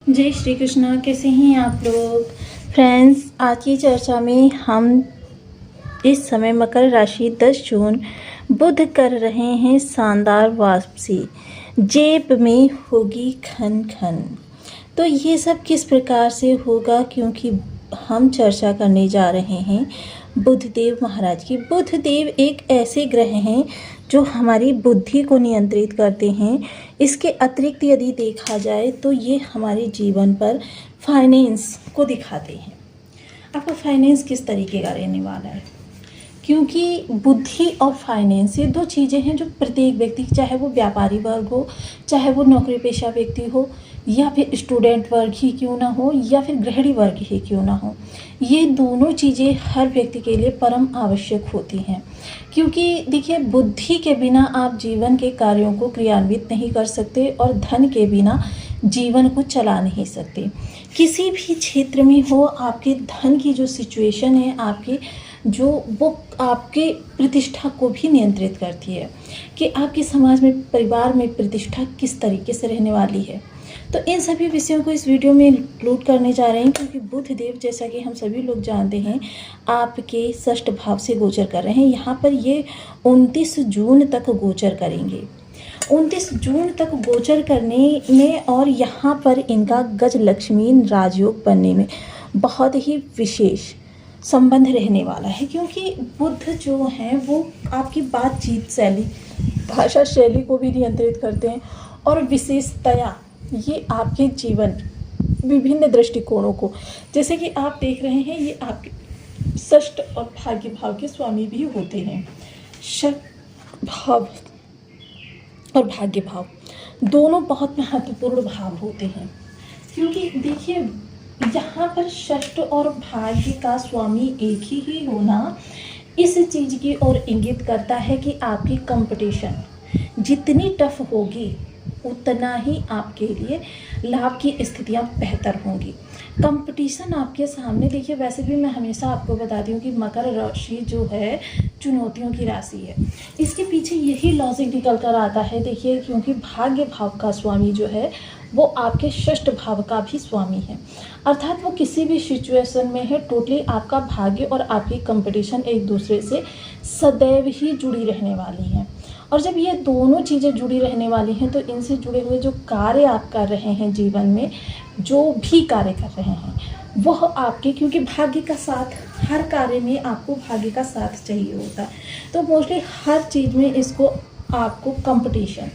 जय श्री कृष्णा। कैसे हैं आप लोग फ्रेंड्स? आज की चर्चा में हम इस समय मकर राशि 10 जून बुध कर रहे हैं शानदार वापसी, जेब में होगी खन खन। तो ये सब किस प्रकार से होगा, क्योंकि हम चर्चा करने जा रहे हैं बुधदेव महाराज की। बुधदेव एक ऐसे ग्रह हैं जो हमारी बुद्धि को नियंत्रित करते हैं। इसके अतिरिक्त यदि देखा जाए तो ये हमारे जीवन पर फाइनेंस को दिखाते हैं। आपका फाइनेंस किस तरीके का रहने वाला है, क्योंकि बुद्धि और फाइनेंस ये दो चीज़ें हैं जो प्रत्येक व्यक्ति, चाहे वो व्यापारी वर्ग हो, चाहे वो नौकरी पेशा व्यक्ति हो, या फिर स्टूडेंट वर्ग ही क्यों ना हो, या फिर गृहिणी वर्ग ही क्यों ना हो, ये दोनों चीज़ें हर व्यक्ति के लिए परम आवश्यक होती हैं। क्योंकि देखिए, बुद्धि के बिना आप जीवन के कार्यों को क्रियान्वित नहीं कर सकते और धन के बिना जीवन को चला नहीं सकते। किसी भी क्षेत्र में हो, आपके धन की जो सिचुएशन है, आपकी जो वो आपके प्रतिष्ठा को भी नियंत्रित करती है कि आपके समाज में, परिवार में प्रतिष्ठा किस तरीके से रहने वाली है। तो इन सभी विषयों को इस वीडियो में इंक्लूड करने जा रहे हैं, क्योंकि बुधदेव, जैसा कि हम सभी लोग जानते हैं, आपके षष्ठ भाव से गोचर कर रहे हैं। यहाँ पर ये 29 जून तक गोचर करेंगे। 29 जून तक गोचर करने में और यहाँ पर इनका गज लक्ष्मी राजयोग बनने में बहुत ही विशेष संबंध रहने वाला है। क्योंकि बुध जो हैं वो आपकी बातचीत शैली, भाषा शैली को भी नियंत्रित करते हैं, और विशेषतया ये आपके जीवन विभिन्न दृष्टिकोणों को, जैसे कि आप देख रहे हैं, ये आपके षष्ठ और भाग्य भाव के स्वामी भी होते हैं। षष्ठ भाव और भाग्य भाव दोनों बहुत महत्वपूर्ण भाव होते हैं, क्योंकि देखिए, यहाँ पर षष्ठ और भाग्य का स्वामी एक ही होना इस चीज़ की ओर इंगित करता है कि आपकी कंपटीशन जितनी टफ होगी उतना ही आपके लिए लाभ की स्थितियाँ बेहतर होंगी। कंपटीशन आपके सामने, देखिए, वैसे भी मैं हमेशा आपको बताती हूँ कि मकर राशि जो है चुनौतियों की राशि है। इसके पीछे यही लॉजिक निकल कर आता है। देखिए, क्योंकि भाग्य भाव का स्वामी जो है वो आपके षष्ठ भाव का भी स्वामी है, अर्थात वो किसी भी सिचुएशन में है, टोटली आपका भाग्य और आपकी कंपटीशन एक दूसरे से सदैव ही जुड़ी रहने वाली हैं। और जब ये दोनों चीज़ें जुड़ी रहने वाली हैं, तो इनसे जुड़े हुए जो कार्य आप कर रहे हैं जीवन में, जो भी कार्य कर रहे हैं वह आपके, क्योंकि भाग्य का साथ, हर कार्य में आपको भाग्य का साथ चाहिए होता है। तो मोस्टली हर चीज़ में इसको आपको कंपटीशन,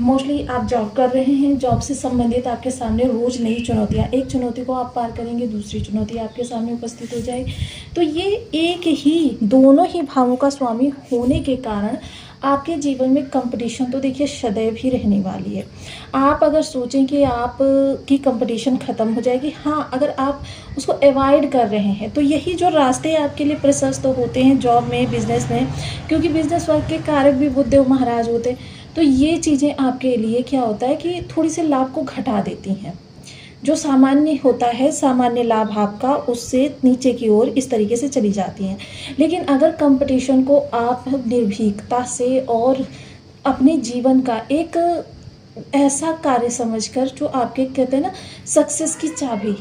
मोस्टली आप जॉब कर रहे हैं, जॉब से संबंधित आपके सामने रोज़ नई चुनौतियाँ, एक चुनौती को आप पार करेंगे, दूसरी चुनौती आपके सामने उपस्थित हो जाएगी। तो ये एक ही, दोनों ही भावों का स्वामी होने के कारण आपके जीवन में कंपटीशन तो देखिए सदैव ही रहने वाली है। आप अगर सोचें कि आप की कंपटीशन ख़त्म हो जाएगी, हाँ, अगर आप उसको अवॉइड कर रहे हैं, तो यही जो रास्ते आपके लिए प्रशस्त होते हैं जॉब में, बिजनेस में, क्योंकि बिजनेस वर्क के कारक भी बुधदेव महाराज होते हैं। तो ये चीज़ें आपके लिए क्या होता है कि थोड़ी सी लाभ को घटा देती हैं। जो सामान्य होता है, सामान्य लाभ आपका, उससे नीचे की ओर इस तरीके से चली जाती हैं। लेकिन अगर कंपटीशन को आप निर्भीकता से और अपने जीवन का एक ऐसा कार्य समझकर, जो आपके कहते हैं ना सक्सेस की चाबी,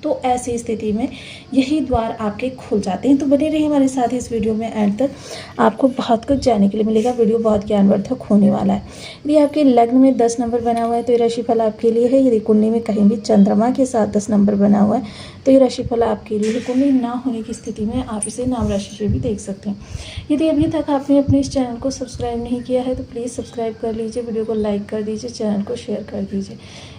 तो ऐसी स्थिति में यही द्वार आपके खुल जाते हैं। तो बने रहिए हमारे साथ इस वीडियो में एंड तक, आपको बहुत कुछ जानने के लिए मिलेगा। वीडियो बहुत ज्ञानवर्धक होने वाला है। यदि आपके लग्न में 10 नंबर बना हुआ है तो ये राशिफल आपके लिए है। यदि कुंडली में कहीं भी चंद्रमा के साथ 10 नंबर बना हुआ है तो ये राशिफल आपके लिए है। कुंडली ना होने की स्थिति में आप इसे नाम राशि से भी देख सकते हैं। यदि अभी तक आपने अपने इस चैनल को सब्सक्राइब नहीं किया है तो प्लीज़ सब्सक्राइब कर लीजिए, वीडियो को लाइक कर दीजिए, चैनल को शेयर कर दीजिए।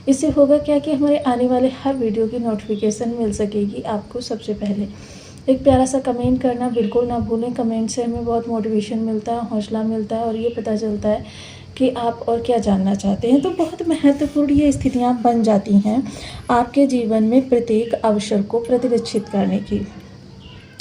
इससे होगा क्या कि हमारे आने वाले हर वीडियो की नोटिफिकेशन मिल सकेगी आपको सबसे पहले। एक प्यारा सा कमेंट करना बिल्कुल ना भूलें। कमेंट से हमें बहुत मोटिवेशन मिलता है, हौसला मिलता है, और ये पता चलता है कि आप और क्या जानना चाहते हैं। तो बहुत महत्वपूर्ण ये स्थितियाँ बन जाती हैं आपके जीवन में प्रत्येक अवसर को प्रतिरक्षित करने की।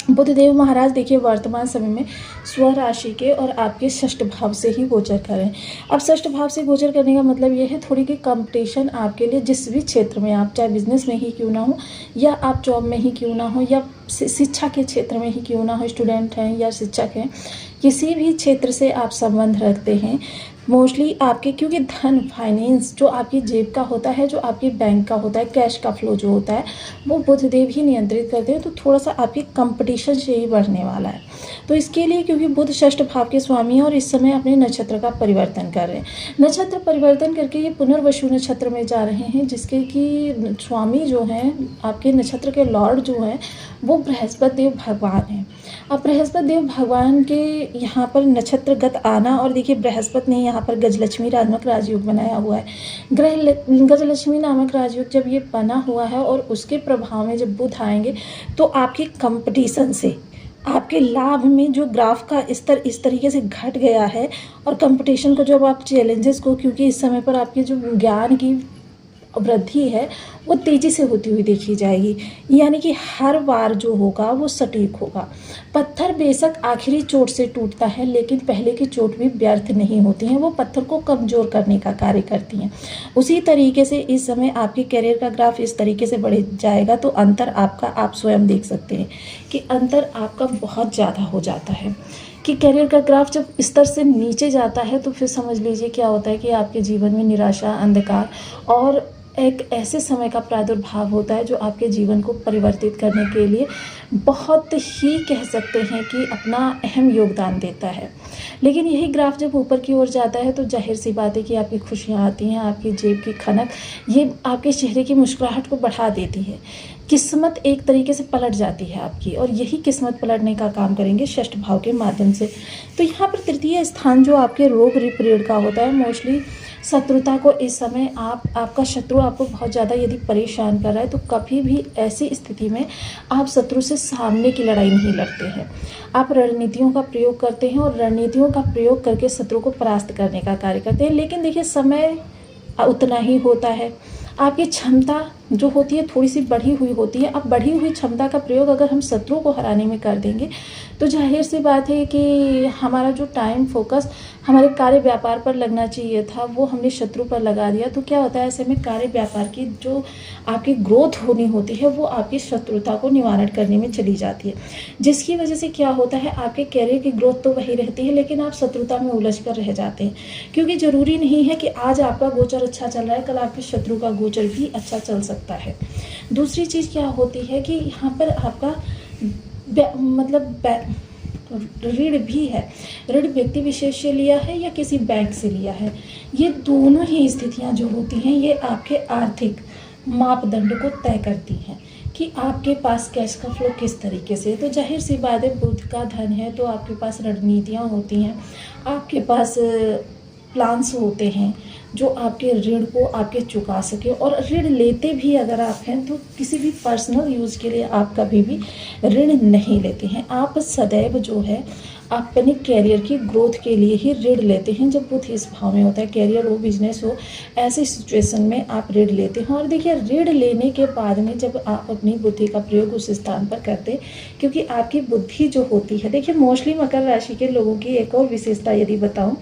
बुधदेव महाराज देखिए वर्तमान समय में स्वराशि के और आपके षष्ठ भाव से ही गोचर कर रहे हैं। अब षष्ठ भाव से गोचर करने का मतलब ये है थोड़ी की कंपटीशन आपके लिए, जिस भी क्षेत्र में आप, चाहे बिजनेस में ही क्यों ना हो, या आप जॉब में ही क्यों ना हो, या शिक्षा के क्षेत्र में ही क्यों ना हो, स्टूडेंट हैं या शिक्षक हैं, किसी भी क्षेत्र से आप संबंध रखते हैं, मोस्टली आपके, क्योंकि धन फाइनेंस जो आपकी जेब का होता है, जो आपके बैंक का होता है, कैश का फ्लो जो होता है, वो बुधदेव ही नियंत्रित करते हैं। तो थोड़ा सा आपकी कंपटीशन से ही बढ़ने वाला है। तो इसके लिए, क्योंकि बुध षष्ठ भाव के स्वामी हैं और इस समय अपने नक्षत्र का परिवर्तन कर रहे हैं, नक्षत्र परिवर्तन करके ये पुनर्वसु नक्षत्र में जा रहे हैं, जिसके कि स्वामी जो हैं, आपके नक्षत्र के लॉर्ड जो हैं, वो बृहस्पति देव भगवान हैं। अब बृहस्पति देव भगवान के यहाँ पर नक्षत्रगत आना, और देखिए बृहस्पति ने यहाँ पर गजलक्ष्मी नामक राजयोग बनाया हुआ है। गजलक्ष्मी नामक राजयोग जब ये बना हुआ है और उसके प्रभाव में जब बुध आएंगे, तो आपकी कंपटीशन से आपके लाभ में जो ग्राफ का स्तर इस तरीके से घट गया है, और कंपटीशन को जब आप चैलेंजेस को, क्योंकि इस समय पर आपके जो ज्ञान की वृद्धि है वो तेज़ी से होती हुई देखी जाएगी, यानी कि हर बार जो होगा वो सटीक होगा। पत्थर बेशक आखिरी चोट से टूटता है, लेकिन पहले की चोट भी व्यर्थ नहीं होती हैं, वो पत्थर को कमज़ोर करने का कार्य करती हैं। उसी तरीके से इस समय आपके करियर का ग्राफ इस तरीके से बढ़ जाएगा, तो अंतर आपका आप स्वयं देख सकते हैं कि अंतर आपका बहुत ज़्यादा हो जाता है। कि करियर का ग्राफ जब स्तर से नीचे जाता है, तो फिर समझ लीजिए क्या होता है कि आपके जीवन में निराशा, अंधकार और एक ऐसे समय का प्रादुर्भाव होता है जो आपके जीवन को परिवर्तित करने के लिए बहुत ही, कह सकते हैं कि, अपना अहम योगदान देता है। लेकिन यही ग्राफ जब ऊपर की ओर जाता है, तो जाहिर सी बात है कि आपकी खुशियाँ आती हैं, आपकी जेब की खनक ये आपके चेहरे की मुस्कुराहट को बढ़ा देती है। किस्मत एक तरीके से पलट जाती है आपकी, और यही किस्मत पलटने का काम करेंगे षष्ठ भाव के माध्यम से। तो यहाँ पर तृतीय स्थान जो आपके रोग पीरियड का होता है, मोस्टली शत्रुता को इस समय आपका शत्रु आपको बहुत ज़्यादा यदि परेशान कर रहा है, तो कभी भी ऐसी स्थिति में आप शत्रु से सामने की लड़ाई नहीं लड़ते हैं। आप रणनीतियों का प्रयोग करते हैं, और रणनीतियों का प्रयोग करके शत्रु को परास्त करने का कार्य करते हैं। लेकिन देखिए समय उतना ही होता है, आपकी क्षमता जो होती है थोड़ी सी बढ़ी हुई होती है। अब बढ़ी हुई क्षमता का प्रयोग अगर हम शत्रु को हराने में कर देंगे, तो जाहिर सी बात है कि हमारा जो टाइम फोकस हमारे कार्य व्यापार पर लगना चाहिए था, वो हमने शत्रु पर लगा दिया। तो क्या होता है, ऐसे में कार्य व्यापार की जो आपकी ग्रोथ होनी होती है, वो आपकी शत्रुता को निवारण करने में चली जाती है, जिसकी वजह से क्या होता है, आपके कैरियर की ग्रोथ तो वही रहती है, लेकिन आप शत्रुता में उलझ कर रह जाते हैं। क्योंकि ज़रूरी नहीं है कि आज आपका गोचर अच्छा चल रहा है, कल आपके शत्रु का गोचर भी अच्छा चल सकता है। दूसरी चीज़ क्या होती है कि यहाँ पर आपका ऋण भी है। ऋण व्यक्ति विशेष से लिया है या किसी बैंक से लिया है, ये दोनों ही स्थितियाँ जो होती हैं, ये आपके आर्थिक मापदंड को तय करती हैं कि आपके पास कैश का फ्लो किस तरीके से। तो जाहिर सी बात है, बुध का धन है तो आपके पास रणनीतियाँ होती हैं, आपके पास प्लान्स होते हैं जो आपके ऋण को आपके चुका सके। और ऋण लेते भी अगर आप हैं, तो किसी भी पर्सनल यूज़ के लिए आप कभी भी ऋण नहीं लेते हैं। आप सदैव जो है अपने कैरियर की ग्रोथ के लिए ही ऋण लेते हैं। जब बुध इस भाव में होता है, कैरियर हो, बिजनेस हो, ऐसी सिचुएशन में आप ऋण लेते हैं। और देखिए, ऋण लेने के बाद में जब आप अपनी बुद्धि का प्रयोग उस स्थान पर करते हैं, क्योंकि आपकी बुद्धि जो होती है, देखिए मोस्टली मकर राशि के लोगों की एक और विशेषता यदि बताऊं,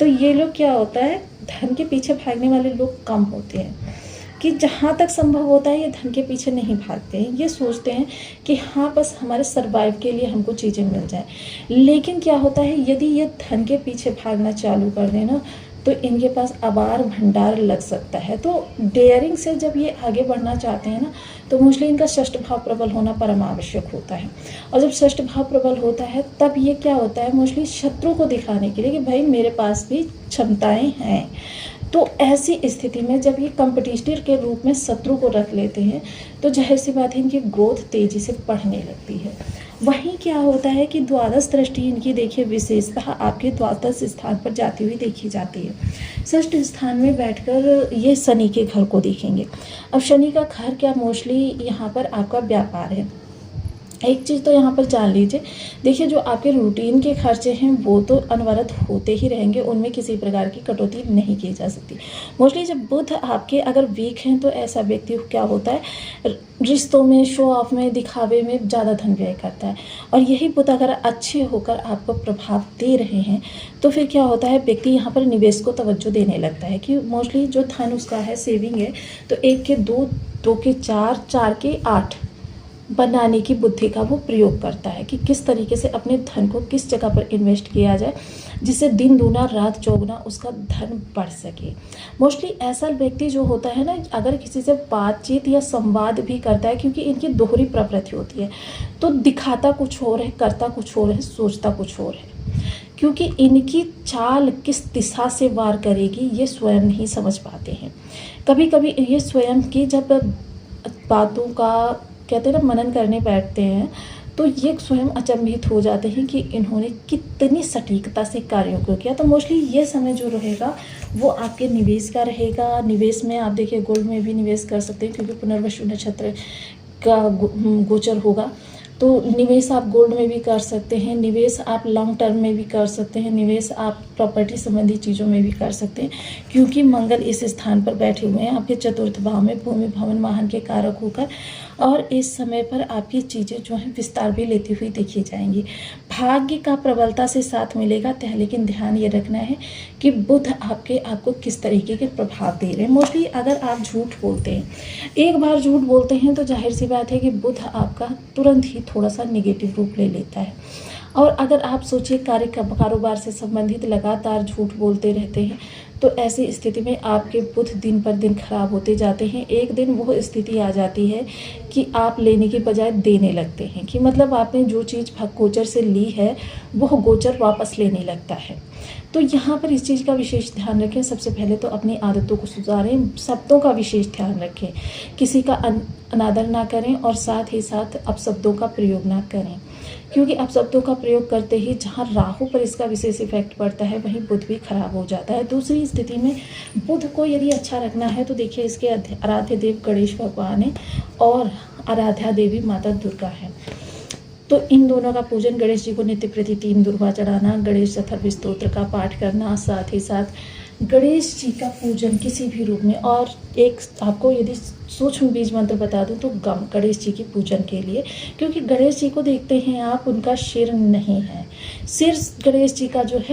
तो ये लोग क्या होता है, धन के पीछे भागने वाले लोग कम होते हैं। कि जहाँ तक संभव होता है ये धन के पीछे नहीं भागते हैं, ये सोचते हैं कि हाँ बस हमारे सर्वाइव के लिए हमको चीज़ें मिल जाए। लेकिन क्या होता है, यदि ये धन के पीछे भागना चालू कर दें ना, तो इनके पास अपार भंडार लग सकता है। तो डेयरिंग से जब ये आगे बढ़ना चाहते हैं ना, तो मोस्टली इनका षष्ठ भाव प्रबल होना परम आवश्यक होता है। और जब षष्ठ भाव प्रबल होता है, तब ये क्या होता है, मोस्टली शत्रु को दिखाने के लिए कि भाई मेरे पास भी क्षमताएं हैं। तो ऐसी स्थिति में जब ये कंपटीटर के रूप में शत्रु को रख लेते हैं, तो जाहिर सी बात है इनकी ग्रोथ तेज़ी से बढ़ने लगती है। वहीं क्या होता है कि द्वादश दृष्टि इनकी देखिए विशेषतः आपके द्वादश स्थान पर जाती हुई देखी जाती है। षष्ठ स्थान में बैठकर ये शनि के घर को देखेंगे। अब शनि का घर क्या, मोस्टली यहाँ पर आपका व्यापार है। एक चीज़ तो यहाँ पर जान लीजिए, देखिए जो आपके रूटीन के खर्चे हैं वो तो अनवरत होते ही रहेंगे, उनमें किसी प्रकार की कटौती नहीं की जा सकती। मोस्टली जब बुध आपके अगर वीक हैं, तो ऐसा व्यक्ति क्या होता है, रिश्तों में, शो ऑफ में, दिखावे में ज़्यादा धन व्यय करता है। और यही बुध अगर अच्छे होकर आपको प्रभाव दे रहे हैं, तो फिर क्या होता है, व्यक्ति यहाँ पर निवेश को तवज्जो देने लगता है कि मोस्टली जो धन उसका है, सेविंग है, तो 1 के 2, 2 के 4, 4 के 8 बनाने की बुद्धि का वो प्रयोग करता है कि किस तरीके से अपने धन को किस जगह पर इन्वेस्ट किया जाए जिससे दिन दूना रात चौगुना उसका धन बढ़ सके। मोस्टली ऐसा व्यक्ति जो होता है ना, अगर किसी से बातचीत या संवाद भी करता है, क्योंकि इनकी दोहरी प्रवृत्ति होती है, तो दिखाता कुछ और है, करता कुछ और है, सोचता कुछ और है, क्योंकि इनकी चाल किस दिशा से वार करेगी ये स्वयं नहीं समझ पाते हैं। कभी कभी ये स्वयं की जब बातों का कहते हैं ना मनन करने बैठते हैं, तो ये स्वयं अचंभित हो जाते हैं कि इन्होंने कितनी सटीकता से कार्यों को किया। तो मोस्टली ये समय जो रहेगा वो आपके निवेश का रहेगा। निवेश में आप देखिए गोल्ड में भी निवेश कर सकते हैं, क्योंकि पुनर्वसु नक्षत्र का गोचर होगा, तो निवेश आप गोल्ड में भी कर सकते हैं, निवेश आप लॉन्ग टर्म में भी कर सकते हैं, निवेश आप प्रॉपर्टी संबंधी चीज़ों में भी कर सकते हैं, क्योंकि मंगल इस स्थान पर बैठे हुए हैं आपके चतुर्थ भाव में भूमि भवन वाहन के कारक होकर, और इस समय पर आपकी चीज़ें जो हैं विस्तार भी लेती हुई देखी जाएंगी। भाग्य का प्रबलता से साथ मिलेगा, लेकिन ध्यान ये रखना है कि बुध आपको किस तरीके के प्रभाव दे रहे हैं। मोस्टली अगर आप झूठ बोलते हैं, एक बार झूठ बोलते हैं, तो जाहिर सी बात है कि बुध आपका तुरंत ही थोड़ा सा निगेटिव रूप ले लेता है। और अगर आप सोचिए कारोबार से संबंधित लगातार झूठ बोलते रहते हैं, तो ऐसी स्थिति में आपके बुध दिन पर दिन खराब होते जाते हैं। एक दिन वो स्थिति आ जाती है कि आप लेने की बजाय देने लगते हैं, कि मतलब आपने जो चीज़ गोचर से ली है वो गोचर वापस लेने लगता है। तो यहाँ पर इस चीज़ का विशेष ध्यान रखें। सबसे पहले तो अपनी आदतों को सुधारें, शब्दों का विशेष ध्यान रखें, किसी का अनादर ना करें, और साथ ही साथ अपशब्दों का प्रयोग ना करें, क्योंकि अपशब्दों का प्रयोग करते ही जहाँ राहु पर इसका विशेष इफेक्ट पड़ता है वहीं बुध भी खराब हो जाता है। दूसरी स्थिति में बुध को यदि अच्छा रखना है तो देखिए इसके आराध्य देव गणेश भगवान है और आराध्या देवी माता दुर्गा है। तो इन दोनों का पूजन, गणेश जी को नित्य प्रति 3 दुर्वा चढ़ाना, गणेश चतुर्थी स्तोत्र का पाठ करना, साथ ही साथ गणेश जी का पूजन किसी भी रूप में। और एक आपको यदि सूक्ष्म बीज मंत्र बता दूं तो गणेश जी की पूजन के लिए, क्योंकि गणेश जी को देखते हैं आप, उनका सिर नहीं है, सिर गणेश जी का जो है